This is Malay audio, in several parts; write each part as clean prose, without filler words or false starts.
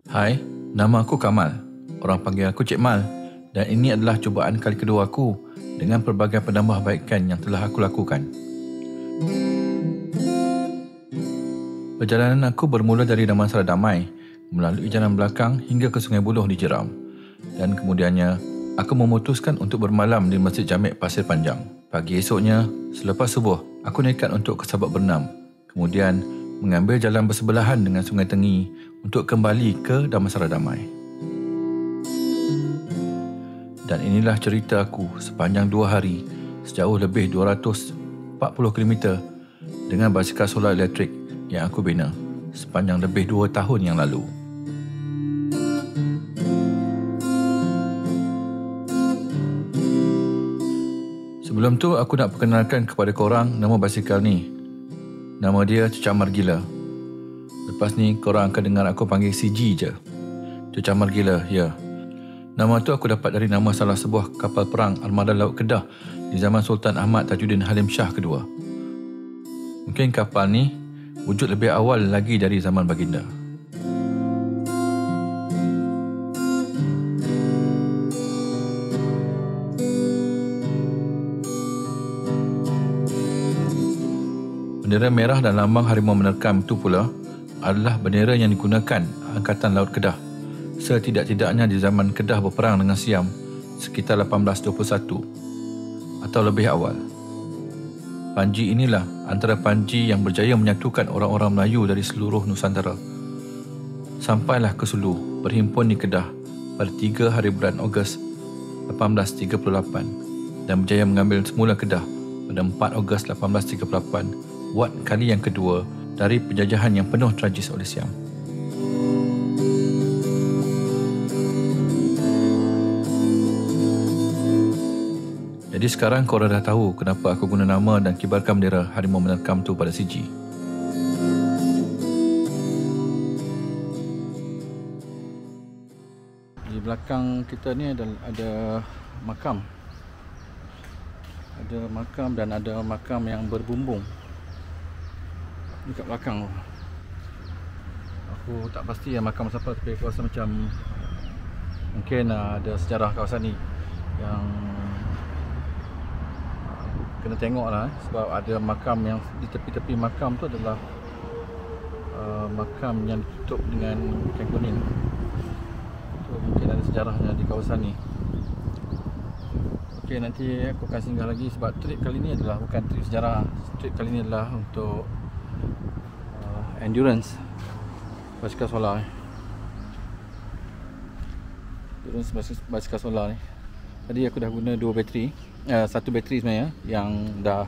Hai, nama aku Kamal. Orang panggil aku Cik Mal. Dan ini adalah cubaan kali kedua aku dengan pelbagai penambahbaikan yang telah aku lakukan. Perjalanan aku bermula dari Damansara Damai, melalui jalan belakang hingga ke Sungai Buloh di Jeram. Dan kemudiannya, aku memutuskan untuk bermalam di Masjid Jamek Pasir Panjang. Pagi esoknya, selepas subuh, aku nekat untuk ke Sabak Bernam. Kemudian, mengambil jalan bersebelahan dengan Sungai Tengi untuk kembali ke Damansara Damai. Dan inilah cerita aku sepanjang 2 hari, sejauh lebih 240 km dengan basikal solar elektrik yang aku bina sepanjang lebih 2 tahun yang lalu. Sebelum tu, aku nak perkenalkan kepada korang nama basikal ni. Nama dia Cucamar Gila. Lepas ni, korang akan dengar aku panggil CG je. Cucamar Gila, ya. Nama tu aku dapat dari nama salah sebuah kapal perang Armada Laut Kedah di zaman Sultan Ahmad Tajuddin Halim Shah kedua. Mungkin kapal ni wujud lebih awal lagi dari zaman baginda. Bendera merah dan lambang harimau menerkam itu pula adalah bendera yang digunakan Angkatan Laut Kedah setidak-tidaknya di zaman Kedah berperang dengan Siam sekitar 1821 atau lebih awal. Panji inilah antara panji yang berjaya menyatukan orang-orang Melayu dari seluruh Nusantara. Sampailah ke Sulu, berhimpun di Kedah pada 3 hari bulan Ogos 1838 dan berjaya mengambil semula Kedah pada 4 Ogos 1838, buat kali yang kedua dari penjajahan yang penuh tragis oleh Siam. Jadi sekarang korang dah tahu kenapa aku guna nama dan kibarkan bendera harimau menerkam tu pada CG. Di belakang kita ni ada makam. Ada makam dan ada makam yang berbumbung dekat belakang. Aku tak pasti makam siapa, tapi aku rasa macam mungkin ada sejarah kawasan ni yang kena tengok lah, sebab ada makam yang di tepi-tepi makam tu adalah makam yang ditutup dengan kain kuning. So, mungkin ada sejarahnya di kawasan ni. Okey, nanti aku akan singgah lagi sebab trip kali ni adalah bukan trip sejarah. Trip kali ni adalah untuk endurance basikal solar ni. Endurance basikal solar ni. Tadi aku dah guna 2 bateri. Satu bateri sebenarnya yang dah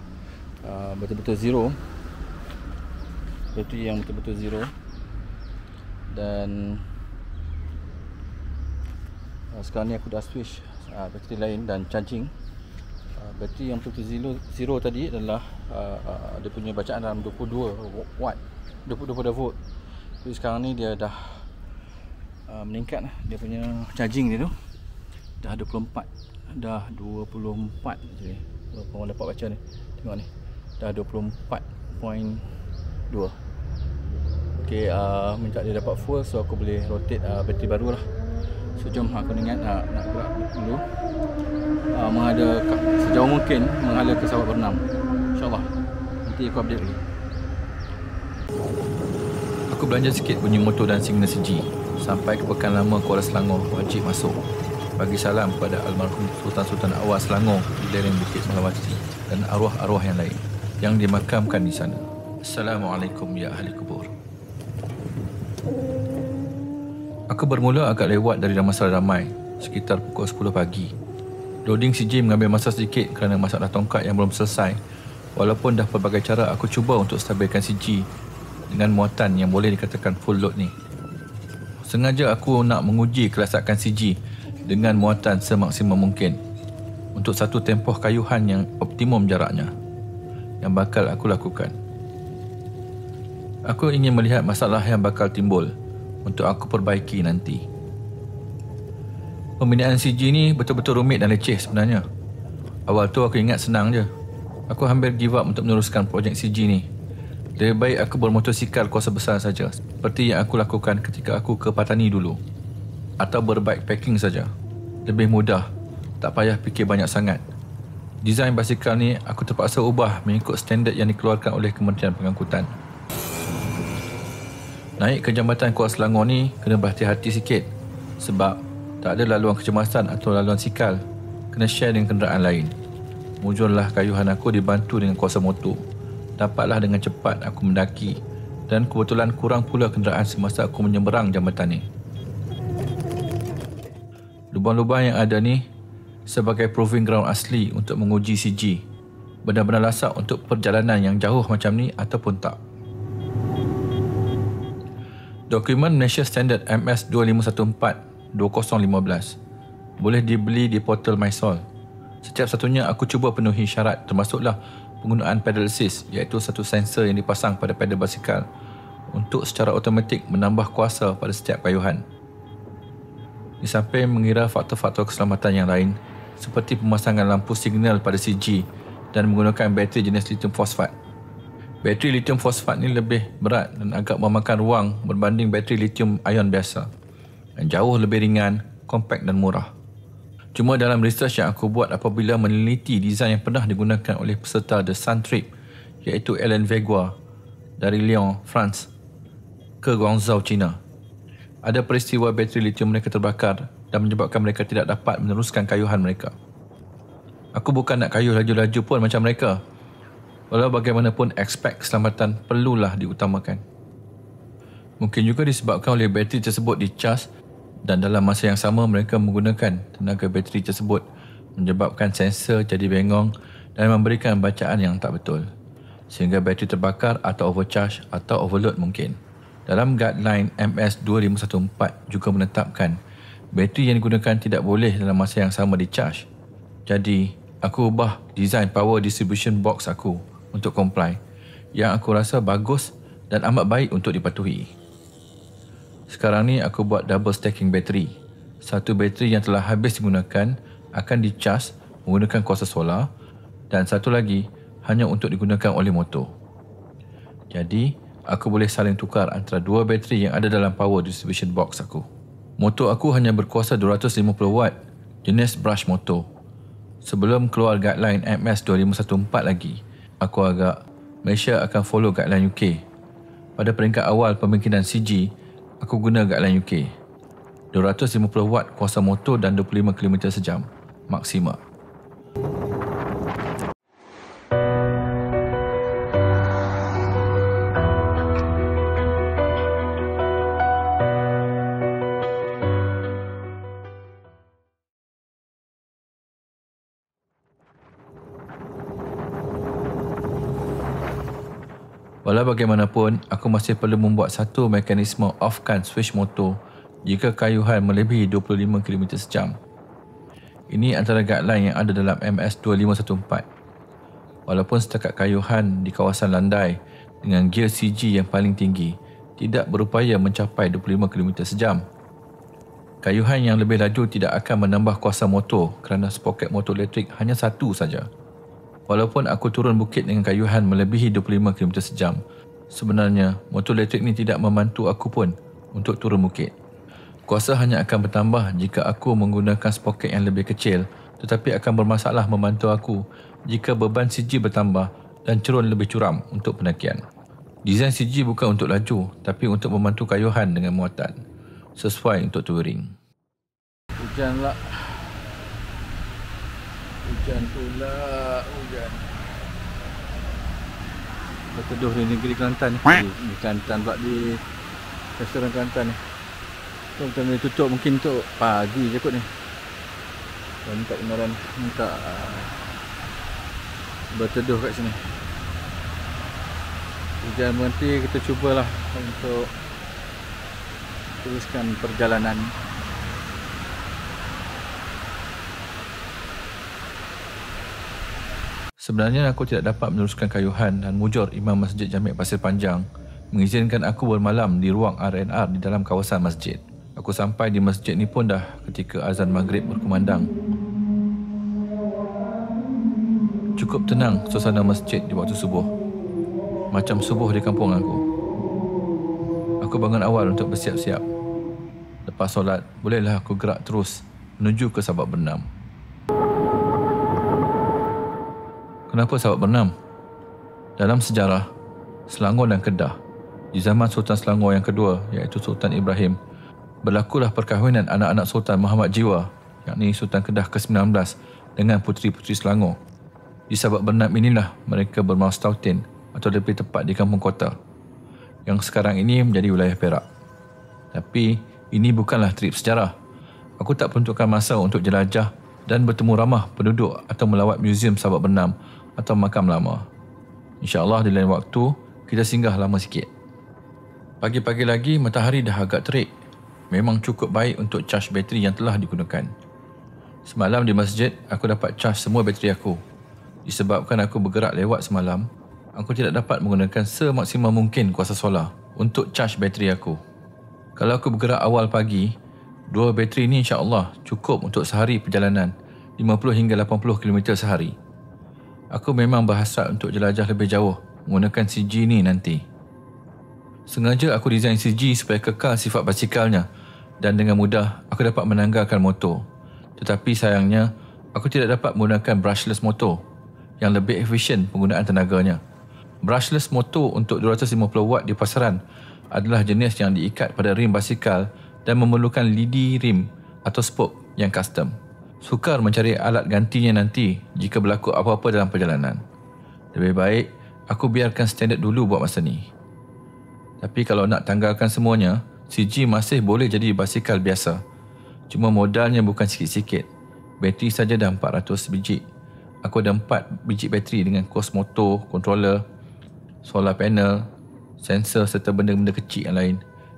betul-betul zero. Bateri yang betul-betul zero. Dan sekarang ni aku dah switch bateri lain dan charging. Bateri yang betul-betul zero tadi adalah dia punya bacaan dalam 22 watt, 22 volt. Jadi sekarang ni dia dah meningkat lah. Dia punya charging dia tu dah 24 je. Korang dapat baca ni, tengok ni, dah 24.2. ok, minta dia dapat full, so aku boleh rotate bateri baru lah. So jom aku ingat nak gerak dulu, sejauh mungkin menghala ke Sabak Bernam, InsyaAllah. Nanti aku update lagi. Aku belanja sikit bunyi motor dan signal CG. Sampai ke Pekan Lama Kuala Selangor, wajib masuk. Bagi salam kepada almarhum Sultan-Sultan awal Selangor di lereng Bukit Melawati dan arwah-arwah yang lain yang dimakamkan di sana. Assalamualaikum ya ahli kubur. Aku bermula agak lewat dari Damansara Damai sekitar pukul 10 pagi. Loading CG mengambil masa sedikit kerana masalah tongkat yang belum selesai. Walaupun dah pelbagai cara aku cuba untuk stabilkan CG dengan muatan yang boleh dikatakan full load ni. Sengaja aku nak menguji kelasakan CG dengan muatan semaksimum mungkin untuk satu tempoh kayuhan yang optimum jaraknya yang bakal aku lakukan. Aku ingin melihat masalah yang bakal timbul untuk aku perbaiki nanti. Pembinaan CG ni betul-betul rumit dan leceh sebenarnya. Awal tu aku ingat senang je. Aku hampir give up untuk meneruskan projek CG ni. Lebih baik aku bermotosikal kuasa besar saja, seperti yang aku lakukan ketika aku ke Patani dulu. Atau berbike-packing saja. Lebih mudah, tak payah fikir banyak sangat. Desain basikal ni aku terpaksa ubah mengikut standard yang dikeluarkan oleh Kementerian Pengangkutan. Naik ke jambatan Kuala Selangor ni kena berhati-hati sikit, sebab tak ada laluan kecemasan atau laluan sikal. Kena share dengan kenderaan lain. Mujurlah kayuhan aku dibantu dengan kuasa motor. Dapatlah dengan cepat aku mendaki, dan kebetulan kurang pula kenderaan semasa aku menyeberang jambatan ni. Lubang-lubang yang ada ni sebagai proving ground asli untuk menguji CG. Benar-benar lasak untuk perjalanan yang jauh macam ni ataupun tak. Dokumen Malaysia Standard MS 2514-2015 boleh dibeli di portal MySol. Setiap satunya aku cuba penuhi syarat, termasuklah penggunaan pedal assist, iaitu satu sensor yang dipasang pada pedal basikal untuk secara automatik menambah kuasa pada setiap kayuhan. Di samping mengira faktor-faktor keselamatan yang lain seperti pemasangan lampu signal pada CG dan menggunakan bateri jenis lithium fosfat. Bateri lithium fosfat ni lebih berat dan agak memakan ruang berbanding bateri lithium ion biasa, dan jauh lebih ringan, kompak dan murah. Cuma dalam research yang aku buat apabila meneliti desain yang pernah digunakan oleh peserta The Sun Trip, iaitu Alain Vegua dari Lyon, France ke Guangzhou, China, ada peristiwa bateri lithium mereka terbakar dan menyebabkan mereka tidak dapat meneruskan kayuhan mereka. Aku bukan nak kayuh laju-laju pun macam mereka. Walau bagaimanapun, aspek keselamatan perlulah diutamakan. Mungkin juga disebabkan oleh bateri tersebut dicas dan dalam masa yang sama mereka menggunakan tenaga bateri tersebut menyebabkan sensor jadi bengong dan memberikan bacaan yang tak betul, sehingga bateri terbakar atau overcharge atau overload mungkin. Dalam guideline MS 2514 juga menetapkan bateri yang digunakan tidak boleh dalam masa yang sama dicharge. Jadi, aku ubah design power distribution box aku untuk comply, yang aku rasa bagus dan amat baik untuk dipatuhi. Sekarang ni aku buat double stacking bateri. Satu bateri yang telah habis digunakan akan dicas menggunakan kuasa solar, dan satu lagi hanya untuk digunakan oleh motor. Jadi, aku boleh saling tukar antara dua bateri yang ada dalam power distribution box aku. Motor aku hanya berkuasa 250 watt, jenis brush motor. Sebelum keluar guideline MS 2514 lagi, aku agak Malaysia akan follow guideline UK. Pada peringkat awal pembikinan CG, aku guna guideline UK. 250 watt kuasa motor dan 25 km sejam maksima. Walau bagaimanapun, aku masih perlu membuat satu mekanisme off-kan switch motor jika kayuhan melebihi 25 km sejam. Ini antara guideline yang ada dalam MS 2514. Walaupun setakat kayuhan di kawasan landai dengan gear CG yang paling tinggi tidak berupaya mencapai 25 km sejam, kayuhan yang lebih laju tidak akan menambah kuasa motor kerana sproket motor elektrik hanya satu saja. Walaupun aku turun bukit dengan kayuhan melebihi 25 km sejam, sebenarnya motor elektrik ni tidak membantu aku pun untuk turun bukit. Kuasa hanya akan bertambah jika aku menggunakan sproket yang lebih kecil, tetapi akan bermasalah membantu aku jika beban CG bertambah dan cerun lebih curam untuk pendakian. Desain CG bukan untuk laju, tapi untuk membantu kayuhan dengan muatan, sesuai untuk touring. Hujan lah. Hujan pula, hujan. Berteduh di negeri Kelantan ni. Di Kelantan pula, di restoran Kelantan ni. So, kita boleh tutup mungkin untuk pagi je kot ni. Dan tak benaran minta berteduh kat sini. Hujan berhenti, kita cubalah untuk teruskan perjalanan. Sebenarnya aku tidak dapat meneruskan kayuhan dan mujur Imam Masjid Jami' Pasir Panjang mengizinkan aku bermalam di ruang R&R di dalam kawasan masjid. Aku sampai di masjid ni pun dah ketika azan maghrib berkumandang. Cukup tenang suasana masjid di waktu subuh. macam subuh di kampung aku. Aku bangun awal untuk bersiap-siap. Lepas solat, bolehlah aku gerak terus menuju ke Sabak Bernam. Kenapa Sabak Bernam? Dalam sejarah, Selangor dan Kedah, di zaman Sultan Selangor yang kedua, iaitu Sultan Ibrahim, berlakulah perkahwinan anak-anak Sultan Muhammad Jiwa, yakni Sultan Kedah ke-19 dengan puteri-puteri Selangor. Di Sabak Bernam inilah mereka bermastautin, atau lebih tepat di kampung kota, yang sekarang ini menjadi wilayah Perak. Tapi ini bukanlah trip sejarah. Aku tak peruntukkan masa untuk jelajah dan bertemu ramah penduduk atau melawat muzium Sabak Bernam atau makam lama. InsyaAllah di lain waktu kita singgah lama sikit. Pagi-pagi lagi matahari dah agak terik. Memang cukup baik untuk cas bateri yang telah digunakan. Semalam di masjid aku dapat cas semua bateri aku. Disebabkan aku bergerak lewat semalam, aku tidak dapat menggunakan semaksimal mungkin kuasa solar untuk cas bateri aku. Kalau aku bergerak awal pagi, 2 bateri ini insya-Allah cukup untuk sehari perjalanan 50 hingga 80 km sehari. Aku memang berhasrat untuk jelajah lebih jauh menggunakan CG ni nanti. Sengaja aku desain CG supaya kekal sifat basikalnya dan dengan mudah aku dapat menanggalkan motor. Tetapi sayangnya, aku tidak dapat menggunakan brushless motor yang lebih efisien penggunaan tenaganya. Brushless motor untuk 250 watt di pasaran adalah jenis yang diikat pada rim basikal dan memerlukan lidi rim atau spoke yang custom. Sukar mencari alat gantinya nanti jika berlaku apa-apa dalam perjalanan. Lebih baik aku biarkan standard dulu buat masa ni. Tapi kalau nak tanggalkan semuanya, CG masih boleh jadi basikal biasa. Cuma modalnya bukan sikit-sikit. Bateri saja dah 400 biji. Aku ada 4 biji bateri dengan kos motor, controller, solar panel, sensor serta benda-benda kecil yang lain.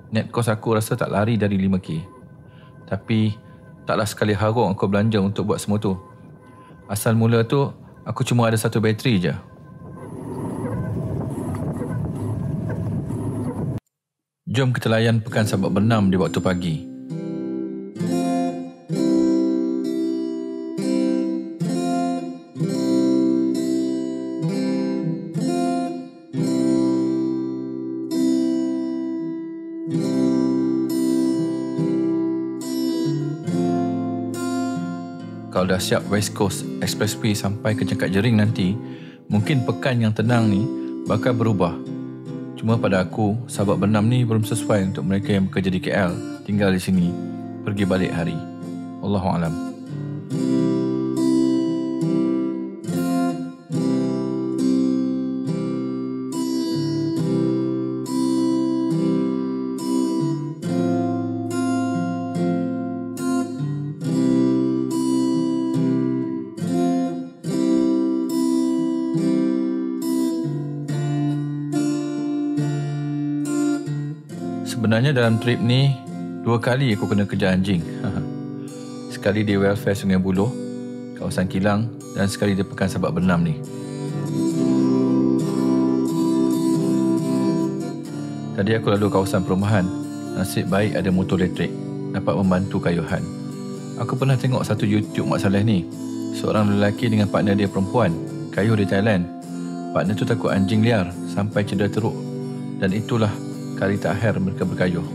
Net kos aku rasa tak lari dari 5K. Tapi taklah sekali harung aku belanja untuk buat semua tu. Asal mula tu, aku cuma ada 1 bateri je. Jom kita layan pekan Sabak Bernam di waktu pagi. Kalau dah siap West Coast Expressway sampai ke Cangkat Jering nanti, mungkin pekan yang tenang ni bakal berubah. Cuma pada aku, Sabak Bernam ni belum sesuai untuk mereka yang bekerja di KL, tinggal di sini, pergi balik hari. Allahu'alam. Sebenarnya dalam trip ni 2 kali aku kena kejar anjing. Sekali di welfare Sungai Buloh, kawasan Kilang, dan sekali di pekan Sabak Bernam ni. Tadi aku lalu kawasan perumahan. Nasib baik ada motor elektrik, dapat membantu kayuhan. Aku pernah tengok satu YouTube Mak Saleh ni. Seorang lelaki dengan partner dia perempuan, kayuh di Thailand. Partner tu takut anjing liar sampai cedera teruk. Dan itulah kali terakhir mereka berkayuh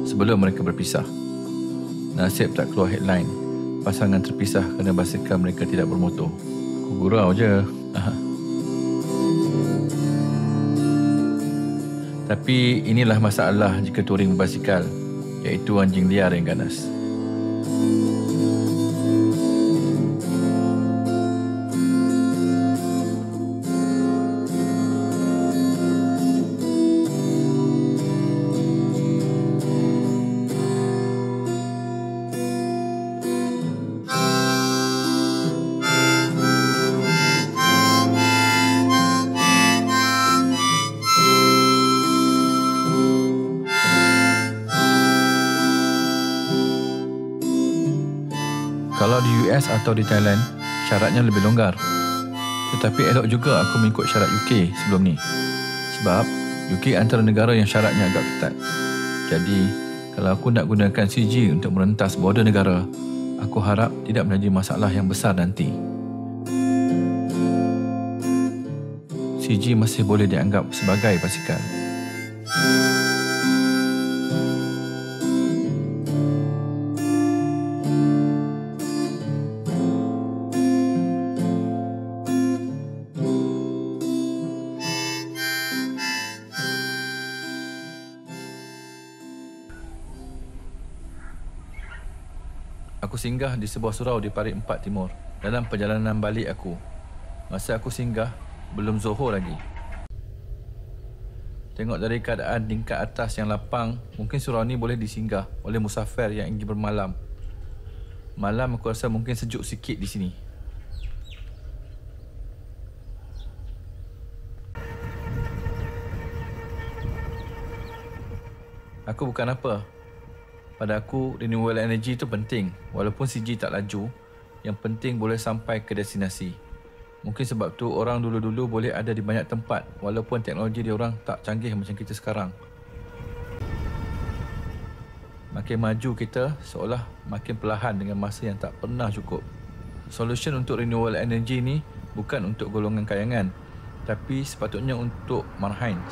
sebelum mereka berpisah. Nasib tak keluar headline. Pasangan terpisah kerana basikal mereka tidak bermotor. Aku gurau je. Tapi inilah masalah jika touring berbasikal, iaitu anjing liar yang ganas. Kalau di US atau di Thailand, syaratnya lebih longgar. Tetapi elok juga aku mengikut syarat UK sebelum ni. Sebab UK antara negara yang syaratnya agak ketat. Jadi, kalau aku nak gunakan CG untuk merentas border negara, aku harap tidak menjadi masalah yang besar nanti. CG masih boleh dianggap sebagai basikal. Aku singgah di sebuah surau di Parit 4 Timur dalam perjalanan balik aku. Masa aku singgah, belum Zohor lagi. Tengok dari keadaan tingkat atas yang lapang, mungkin surau ni boleh disinggah oleh musafir yang ingin bermalam. Malam aku rasa mungkin sejuk sikit di sini. Aku bukan apa. Pada aku, renewable energy itu penting. Walaupun CG tak laju, yang penting boleh sampai ke destinasi. Mungkin sebab tu orang dulu-dulu boleh ada di banyak tempat walaupun teknologi diorang tak canggih macam kita sekarang. Makin maju kita seolah makin perlahan dengan masa yang tak pernah cukup. Solution untuk renewable energy ni bukan untuk golongan kayangan, tapi sepatutnya untuk marhain.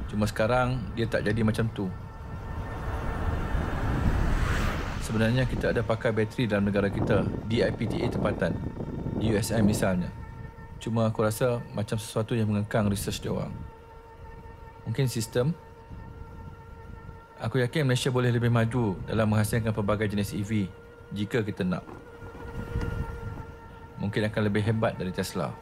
Cuma sekarang dia tak jadi macam tu. Sebenarnya kita ada pakai bateri dalam negara kita di IPTA tempatan, di USM misalnya. Cuma aku rasa macam sesuatu yang mengekang research dia orang. Mungkin sistem. Aku yakin Malaysia boleh lebih maju dalam menghasilkan pelbagai jenis EV jika kita nak. Mungkin akan lebih hebat dari Tesla.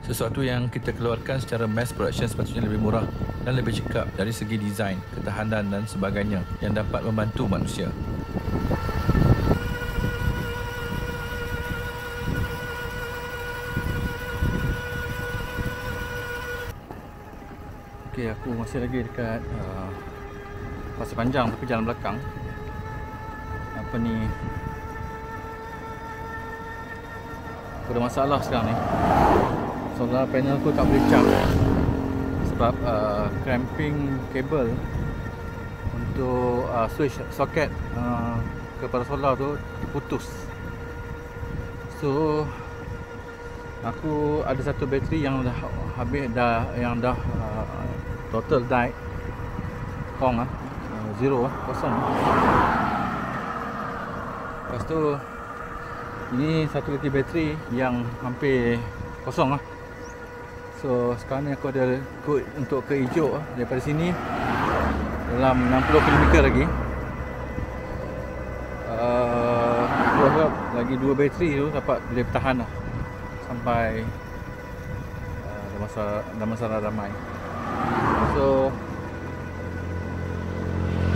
Sesuatu yang kita keluarkan secara mass production sepatutnya lebih murah dan lebih cekap dari segi desain, ketahanan dan sebagainya yang dapat membantu manusia. Okey, aku masih lagi dekat Pasir Panjang tapi jalan belakang. Apa ni? Aku ada masalah sekarang ni. Solar panel aku tak boleh charge sebab cramping kabel untuk switch soket kepada solar tu putus. So aku ada satu bateri yang dah habis yang dah total died, zero, kosong. Lepas tu ini satu lagi bateri yang hampir kosong lah. So sekarang ni aku ada kod untuk ke Ijuk daripada sini dalam 60 km lagi. Aku harap lagi 2 bateri tu dapat boleh bertahan lah sampai Damansara Damai. So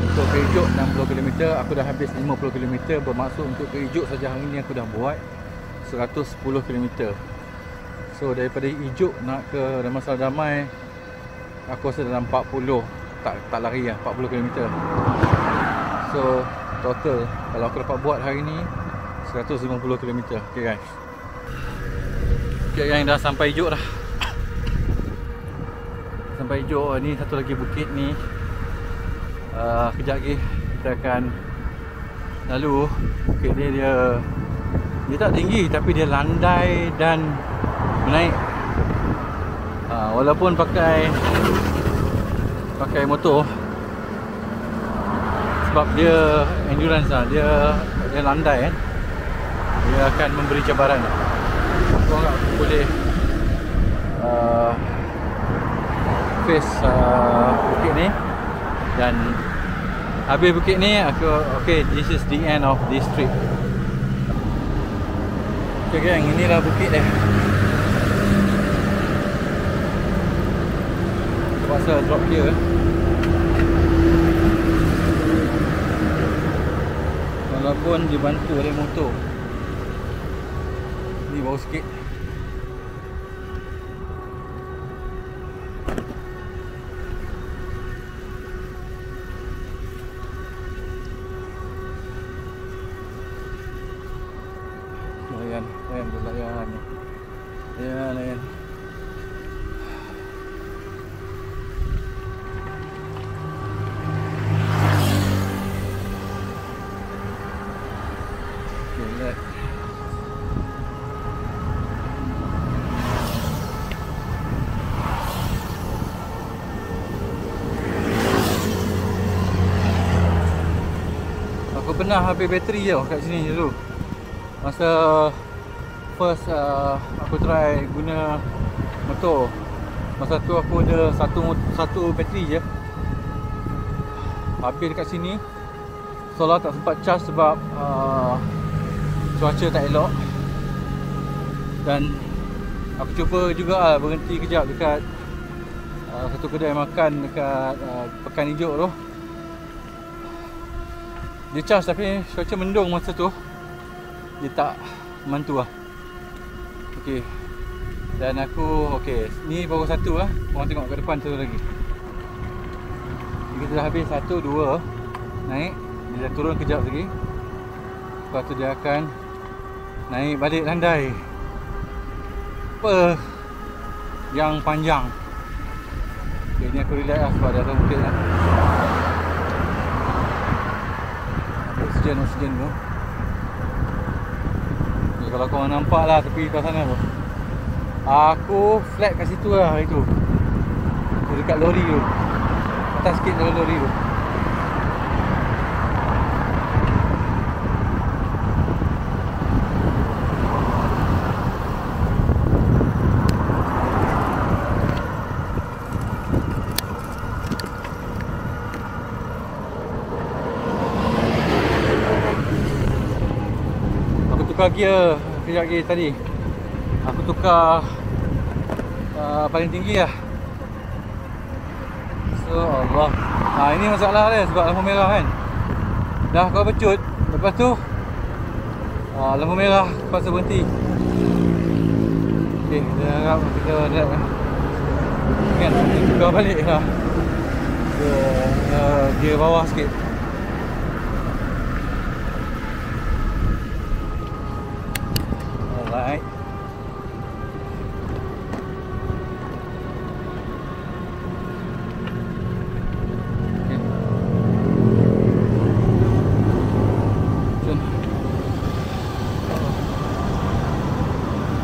untuk ke Ijuk 60 km, aku dah habis 50 km. Bermaksud untuk ke Ijuk saja hari ni aku dah buat 110 km. So daripada Ijuk nak ke Damansara Damai, aku rasa dalam 40, tak lari lah, 40 km. So total kalau aku dapat buat hari ni 150 km. Okay guys, okay yang dah sampai Ijuk dah. Sampai Ijuk ni satu lagi bukit ni. Kejap lagi kita akan lalu. Bukit ni dia tak tinggi tapi dia landai dan menaik. Walaupun pakai motor, sebab dia endurance lah, dia landai kan, dia akan memberi cabaran. Aku harap aku boleh face bukit ni, dan habis bukit ni aku okay, this is the end of this trip. Okay gang, inilah bukit dia. Terpaksa drop here. Walaupun dibantu oleh motor. Ni bau sikit. Layan. pernah habis bateri tau kat sini dulu. Masa first aku try guna motor. Masa tu aku ada satu bateri je. Habis dekat sini. Solar tak sempat charge sebab cuaca tak elok. Dan aku cuba juga berhenti kejap dekat satu kedai makan dekat Pekan Hijau tu. Dia charge tapi cuaca mendung masa tu. Dia tak membantu lah. Okey. Dan aku ni baru satu lah. Korang tengok ke depan tu lagi. Kita dah habis 1, 2 naik. Dia dah turun kejap lagi. Lepas tu dia akan naik balik landai apa yang panjang. Okay, ni aku relax lah sebab dah tahu bukit lah. Oksigen tu. Okay, kalau korang nampak lah tepi kat sana tu, aku flat kat situ lah hari tu. Dekat lori tu, atas sikit dari lori tu. Tukar gear kejap lagi tadi. Aku tukar paling tinggi lah. So Allah. Ini masalah dia sebab lampu merah kan. Dah kau pecut. Lepas tu lampu merah terpaksa berhenti. Okay, dia harap kita nak kan tukar balik lah ke gear bawah sikit. Alright. Okay.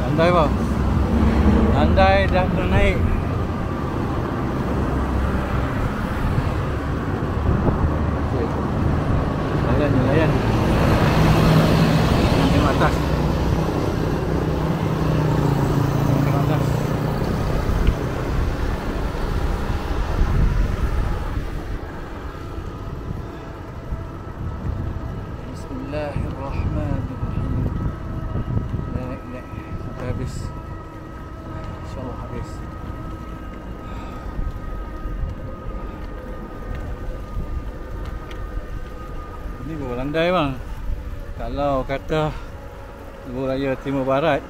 Landai bang. Landai dah naik. Layan. Tengok atas. Bismillahirrahmanirrahim. Naik sampai habis. InsyaAllah habis. Ini baru landai bang. Kalau kata Lebuh Raya Timur Barat,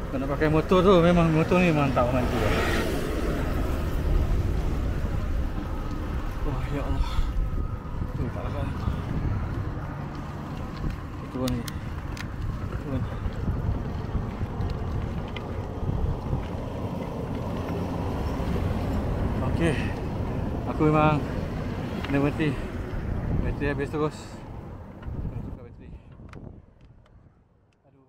kau nak pakai motor tu, memang motor ni memang tak maju lah. Oh ya Allah. Tu tak akan. Turun ni. Turun. Okey. Aku memang kena berhenti. Bateri habis terus. Kena tukar bateri. Aduh.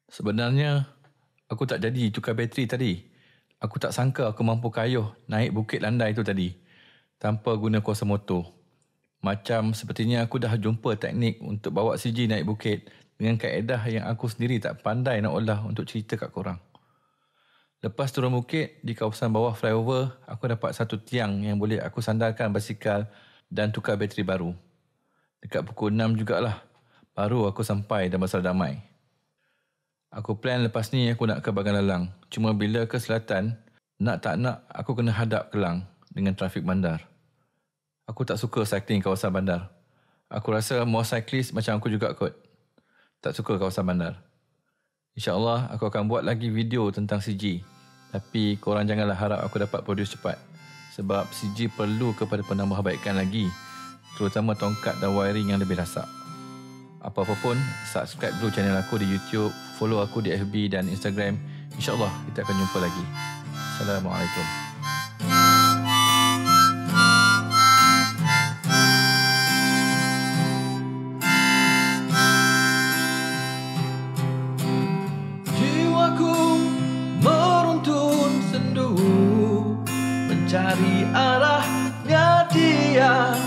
Sebenarnya, aku tak jadi tukar bateri tadi. Aku tak sangka aku mampu kayuh naik bukit landai tu tadi tanpa guna kuasa motor. Macam sepertinya aku dah jumpa teknik untuk bawa CG naik bukit dengan kaedah yang aku sendiri tak pandai nak olah untuk cerita kat korang. Lepas turun bukit, di kawasan bawah flyover, aku dapat satu tiang yang boleh aku sandarkan basikal dan tukar bateri baru. Dekat pukul 6 jugalah, baru aku sampai Damansara Damai. Aku plan lepas ni aku nak ke Bagan Lalang. Cuma bila ke selatan, nak tak nak aku kena hadap Kelang dengan trafik bandar. Aku tak suka cycling kawasan bandar. Aku rasa more cyclist macam aku juga kot. Tak suka kawasan bandar. InsyaAllah aku akan buat lagi video tentang CG. Tapi korang janganlah harap aku dapat produce cepat. Sebab CG perlu kepada penambahbaikan lagi. Terutama tongkat dan wiring yang lebih rasak. Apa-apa pun, subscribe dulu channel aku di YouTube, follow aku di FB dan Instagram. InsyaAllah kita akan jumpa lagi. Assalamualaikum. cari arahnya dia.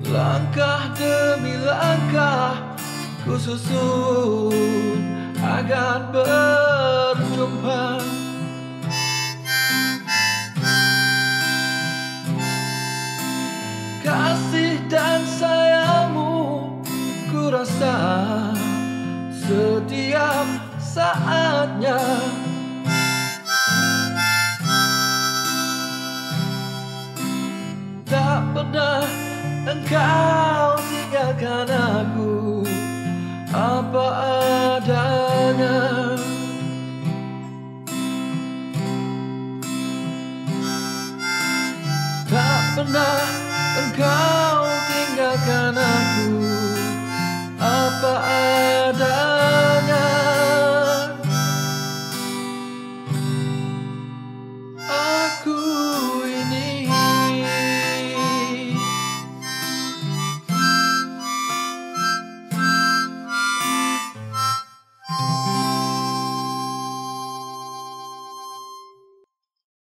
Langkah demi langkah ku susun agar berjumpa. Kasih dan sayangmu ku rasa setiap saatnya. Tak pernah engkau tinggalkan aku apa adanya. Tak pernah engkau tinggalkan aku